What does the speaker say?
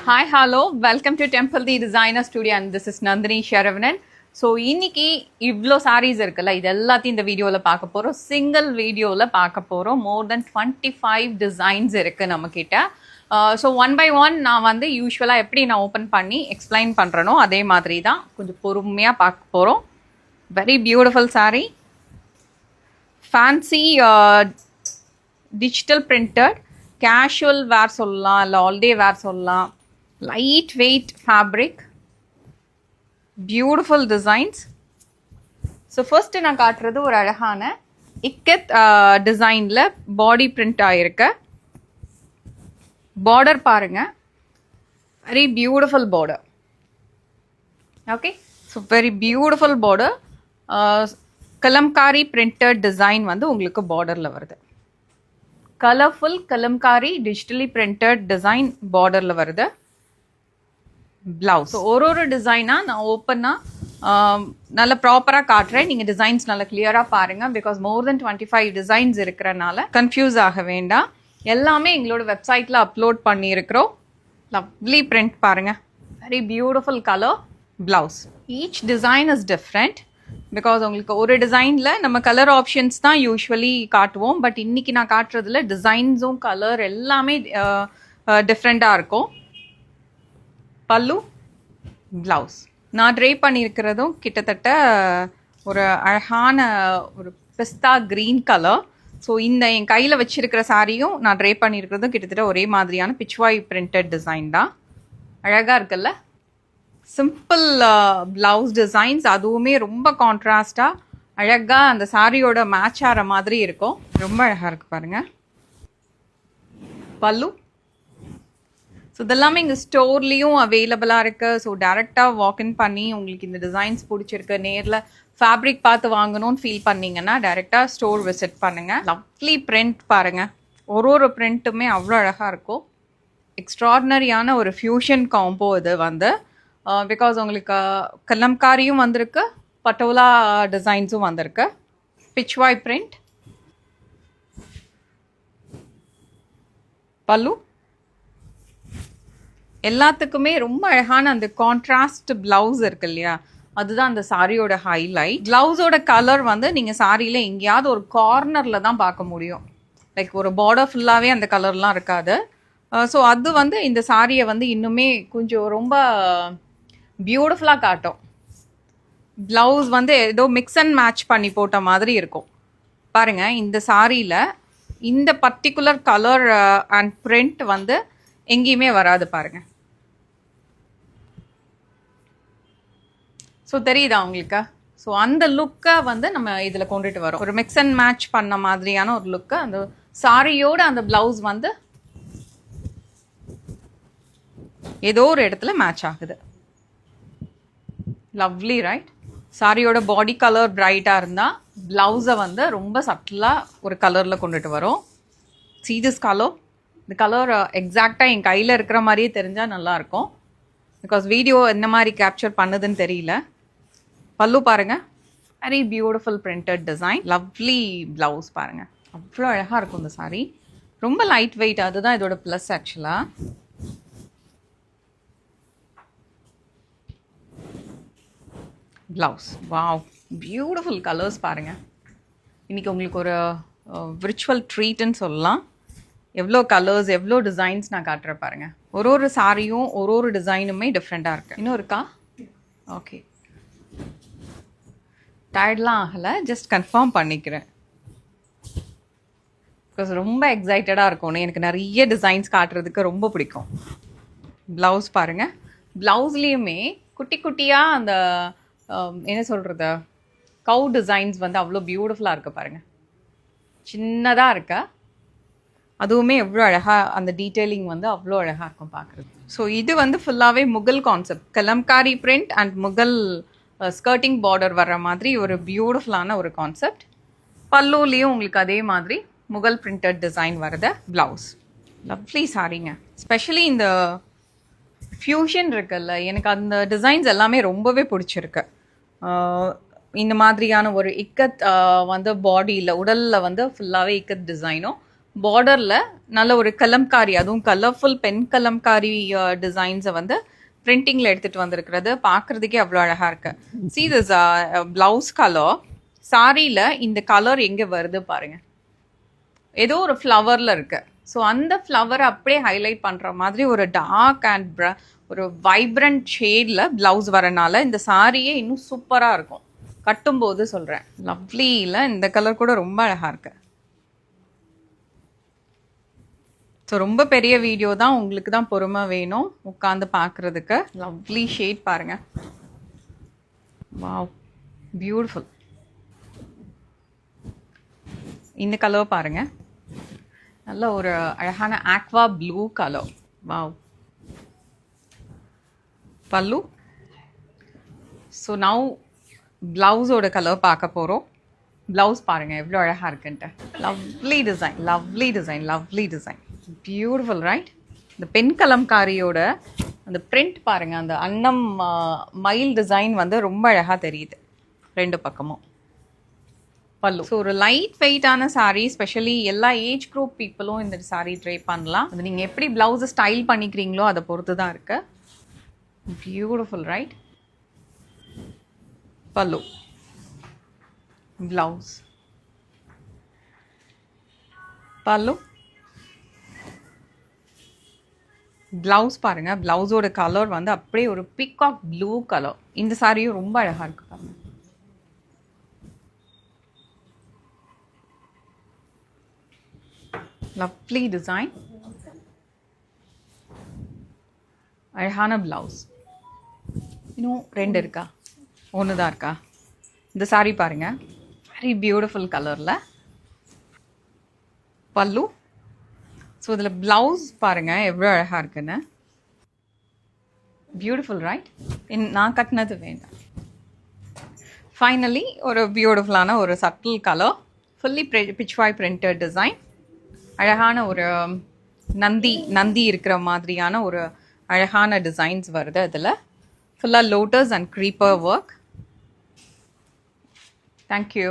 Hi, hello. Welcome to Temple the Designer Studio and this is Nandini Sharavanan. So இன்னைக்கு இவ்வளோ சாரீஸ் இருக்குல்ல, இது எல்லாத்தையும் இந்த வீடியோவில் பார்க்க போகிறோம். சிங்கிள் வீடியோவில் பார்க்க போகிறோம். மோர் தென் 25 டிசைன்ஸ் இருக்குது நம்மக்கிட்ட. ஸோ ஒன் பை ஒன் நான் வந்து யூஸ்வலாக எப்படி நான் ஓப்பன் பண்ணி எக்ஸ்பிளைன் பண்ணுறனோ அதே மாதிரி தான் கொஞ்சம் பொறுமையாக பார்க்க போகிறோம். Very beautiful sari, fancy digital printed, casual வேர் சொல்லலாம், இல்லை ஆல் டே வேர் சொல்லலாம். Light weight fabric, beautiful designs. So first நான் காட்டுறது ஒரு அழகான இக்கத் டிசைனில் பாடி பிரிண்ட் ஆகிருக்க பார்டர் பாருங்க. Very beautiful border. Okay, so very beautiful border. Kalamkari printed design வந்து உங்களுக்கு பார்டரில் வருது. Colourful Kalamkari digitally printed design பார்டரில் வருது. பிளவுஸ் ஒரு டிசைனாக நான் ஓப்பனாக நல்ல ப்ராப்பராக காட்டுறேன். நீங்கள் டிசைன்ஸ் நல்லா கிளியராக பாருங்கள். பிகாஸ் மோர் தென் 25 டிசைன்ஸ் இருக்கிறனால கன்ஃபியூஸ் ஆக வேண்டாம். எல்லாமே எங்களோட வெப்சைட்டில் அப்லோட் பண்ணியிருக்கிறோம். லவ்லி பிரிண்ட் பாருங்கள். Very beautiful colour. Blouse each design is different. Because உங்களுக்கு ஒரு டிசைனில் நம்ம கலர் ஆப்ஷன்ஸ் தான் யூஸ்வலி காட்டுவோம். பட் இன்றைக்கி நான் காட்டுறதுல டிசைன்ஸும் கலர் எல்லாமே டிஃப்ரெண்ட்டாக இருக்கும். பல்லு, பிளவுஸ். நான் ட்ரை பண்ணியிருக்கிறதும் கிட்டத்தட்ட ஒரு அழகான ஒரு பிஸ்தா க்ரீன் கலர். ஸோ இந்த என் கையில் வச்சுருக்கிற சாரியும் நான் ட்ரை பண்ணியிருக்கிறதும் கிட்டத்தட்ட ஒரே மாதிரியான பிச்வாய் பிரிண்டட் டிசைன் தான். அழகாக இருக்குல்ல? சிம்பிள் பிளவுஸ் டிசைன்ஸ், அதுவுமே ரொம்ப கான்ட்ராஸ்டாக அழகாக அந்த சாரியோட மேட்ச் ஆகிற மாதிரி இருக்கும். ரொம்ப அழகாக இருக்குது பாருங்கள். பல்லு. ஸோ இதெல்லாமே இங்கே ஸ்டோர்லேயும் அவைலபிளாக இருக்குது. ஸோ டேரெக்டாக வாக்இன் பண்ணி உங்களுக்கு இந்த டிசைன்ஸ் பிடிச்சிருக்கு, நேரில் ஃபேப்ரிக் பார்த்து வாங்கணும்னு ஃபீல் பண்ணிங்கன்னா டேரெக்டாக ஸ்டோர் விசிட் பண்ணுங்கள். லவ்லி பிரிண்ட் பாருங்கள். ஒரு பிரிண்ட்டுமே அவ்வளோ அழகாக இருக்கும். எக்ஸ்ட்ராடினரியான ஒரு ஃபியூஷன் காம்போ இது வந்து. பிகாஸ் உங்களுக்கு கலம்காரியும் வந்திருக்கு, பட்டோலா டிசைன்ஸும் வந்திருக்கு. பிச்வாய் பிரிண்ட். பல்லு. எல்லாத்துக்குமே ரொம்ப அழகான அந்த கான்ட்ராஸ்ட் பிளவுஸ் இருக்கு இல்லையா, அதுதான் அந்த சாரியோட ஹைலைட். பிளவுஸோட கலர் வந்து நீங்கள் சாரியில் எங்கேயாவது ஒரு கார்னரில் தான் பார்க்க முடியும். லைக் ஒரு பார்டர் ஃபுல்லாகவே அந்த கலர்லாம் இருக்காது. ஸோ அது வந்து இந்த சாரியை வந்து இன்னுமே கொஞ்சம் ரொம்ப பியூட்டிஃபுல்லாக காட்டும். ப்ளவுஸ் வந்து ஏதோ மிக்ஸ் அண்ட் மேட்ச் பண்ணி போட்ட மாதிரி இருக்கும் பாருங்கள். இந்த சாரியில் இந்த பர்டிகுலர் கலர் அண்ட் பிரிண்ட் வந்து எங்கேயுமே வராது பாருங்கள். ஸோ தெரியுதா உங்களுக்கு? ஸோ அந்த லுக்கை வந்து நம்ம இதில் கொண்டுட்டு வரோம். ஒரு மிக்ஸ் அண்ட் மேட்ச் பண்ண மாதிரியான ஒரு லுக்கை அந்த சாரியோட அந்த பிளவுஸ் வந்து ஏதோ ஒரு இடத்துல மேட்ச் ஆகுது. Lovely right? சாரியோட பாடி கலர் பிரைட்டாக இருந்தால் ப்ளவுஸை வந்து ரொம்ப சட்டிலாக ஒரு கலரில் கொண்டுட்டு வரும். See this color? இந்த கலர் எக்ஸாக்டாக என் கையில் இருக்கிற மாதிரியே தெரிஞ்சால் நல்லாயிருக்கும். பிகாஸ் வீடியோ என்ன மாதிரி கேப்சர் பண்ணுதுன்னு தெரியல. பல்லு பாருங்கள். Very beautiful printed design. Lovely blouse பாருங்கள். அவ்வளோ அழகாக இருக்கும் இந்த சாரீ. ரொம்ப லைட் வெயிட், அதுதான் இதோட ப்ளஸ் ஆக்சுவலாக. ப்ளவுஸ். வாவ், பியூட்டிஃபுல் கலர்ஸ் பாருங்கள். இன்றைக்கி உங்களுக்கு ஒரு விர்ச்சுவல் ட்ரீட்டுன்னு சொல்லலாம். எவ்வளோ கலர்ஸ், எவ்வளோ டிசைன்ஸ் நான் காட்டுறேன் பாருங்கள். ஒரு சாரியும் ஒரு டிசைனுமே டிஃப்ரெண்ட்டாக இருக்குது. இன்னும் இருக்கா? ஓகே, டயர்ட்லாம் ஆகலை, ஜஸ்ட் கன்ஃபார்ம் பண்ணிக்கிறேன். பிகாஸ் ரொம்ப எக்ஸைட்டடாக இருக்கணும். எனக்கு நிறைய டிசைன்ஸ் காட்டுறதுக்கு ரொம்ப பிடிக்கும். ப்ளவுஸ் பாருங்கள். ப்ளவுஸ்லேயுமே குட்டி குட்டியாக அந்த என்ன சொல்கிறது, கவு டிசைன்ஸ் வந்து அவ்வளோ பியூட்டிஃபுல்லாக இருக்குது பாருங்கள். சின்னதாக இருக்கா, அதுவுமே எவ்வளோ அழகாக அந்த டீட்டெயிலிங் வந்து அவ்வளோ அழகாக இருக்கும் பார்க்குறது. ஸோ இது வந்து ஃபுல்லாகவே Mughal concept. Kalamkari print and Mughal skirting border வர்ற மாதிரி ஒரு பியூட்டிஃபுல்லான ஒரு கான்செப்ட். பல்லுலேயும் உங்களுக்கு அதே மாதிரி முகல் பிரிண்டட் டிசைன் வருது. ப்ளவுஸ். லவ்லி சாரிங்க. ஸ்பெஷலி இந்த ஃபியூஷன் இருக்குல்ல, எனக்கு அந்த டிசைன்ஸ் எல்லாமே ரொம்பவே பிடிச்சிருக்கு. இந்த மாதிரியான ஒரு இக்கத் வந்து பாடியில், உடலில் வந்து ஃபுல்லாகவே இக்கத் டிசைனும், பார்டரில் நல்ல ஒரு கலம்காரி, அதுவும் கலர்ஃபுல் பென் கலம்காரி டிசைன்ஸை வந்து பிரிண்டிங்கில் எடுத்துகிட்டு வந்திருக்கிறது. பார்க்குறதுக்கே அவ்வளோ அழகாக இருக்கு. See this blouse colour. சாரியில் இந்த கலர் எங்கே வருது பாருங்கள், ஏதோ ஒரு ஃப்ளவரில் இருக்கு. ஸோ அந்த ஃப்ளவரை அப்படியே ஹைலைட் பண்ணுற மாதிரி ஒரு டார்க் அண்ட் ஒரு வைப்ரண்ட் ஷேடில் ப்ளவுஸ் வரனால இந்த சாரியே இன்னும் சூப்பராக இருக்கும். கட்டும்போது சொல்கிறேன், லவ்லியில் இந்த கலர் கூட ரொம்ப அழகாக இருக்கு. ஸோ ரொம்ப பெரிய வீடியோ தான், உங்களுக்கு தான் பொறுமை வேணும் உட்காந்து பார்க்குறதுக்கு. லவ்லி ஷேட் பாருங்கள். Wow, beautiful. இந்த கலர் பாருங்கள், நல்ல ஒரு அழகான ஆக்வா ப்ளூ கலர். வாவ். பல்லு. ஸோ நவ் ப்ளவுஸோட கலர் பார்க்க போகிறோம். ப்ளவுஸ் பாருங்கள் எவ்வளோ அழகாக இருக்குன்ட்டு. Lovely design, lovely design, lovely design. Beautiful right. இந்த பென் கலம்காரியோட அந்த பிரிண்ட் பாருங்கள், அந்த அன்னம் மயில் டிசைன் வந்து ரொம்ப அழகாக தெரியுது ரெண்டு பக்கமும். பல்லு. ஸோ ஒரு லைட் வெயிட்டான சாரீ, ஸ்பெஷலி எல்லா ஏஜ் குரூப் பீப்புளும் இந்த சாரீ ட்ரை பண்ணலாம். அது நீங்கள் எப்படி ப்ளவுஸை ஸ்டைல் பண்ணிக்கிறீங்களோ அதை பொறுத்து தான் இருக்கு. Beautiful right. பல்லு, ப்ளவுஸ், பல்லு, ப்ளவுஸ் பாருங்க. ப்ளவுஸோட கலர் வந்து அப்படியே ஒரு பீகாக் ப்ளூ கலர். இந்த சாரியும் ரொம்ப அழகாக இருக்கு பாருங்க. லவ்லி டிசைன், அழகான ப்ளவுஸ். இன்னும் ரெண்டு இருக்கா, ஒன்று தான் இருக்கா? இந்த சாரீ பாருங்க, வெரி பியூட்டிஃபுல் கலரில். பல்லு. ஸோ இதில் ப்ளவுஸ் பாருங்கள் எவ்வளோ அழகாக இருக்குன்னு. Beautiful right. நான் கட்டினது வேண்டாம். ஃபைனலி ஒரு பியூட்டிஃபுல்லான ஒரு subtle colour, fully Pichwai printed design. அழகான ஒரு நந்தி இருக்கிற மாதிரியான ஒரு அழகான டிசைன்ஸ் வருது. அதில் ஃபுல்லாக lotus and creeper work. Thank you.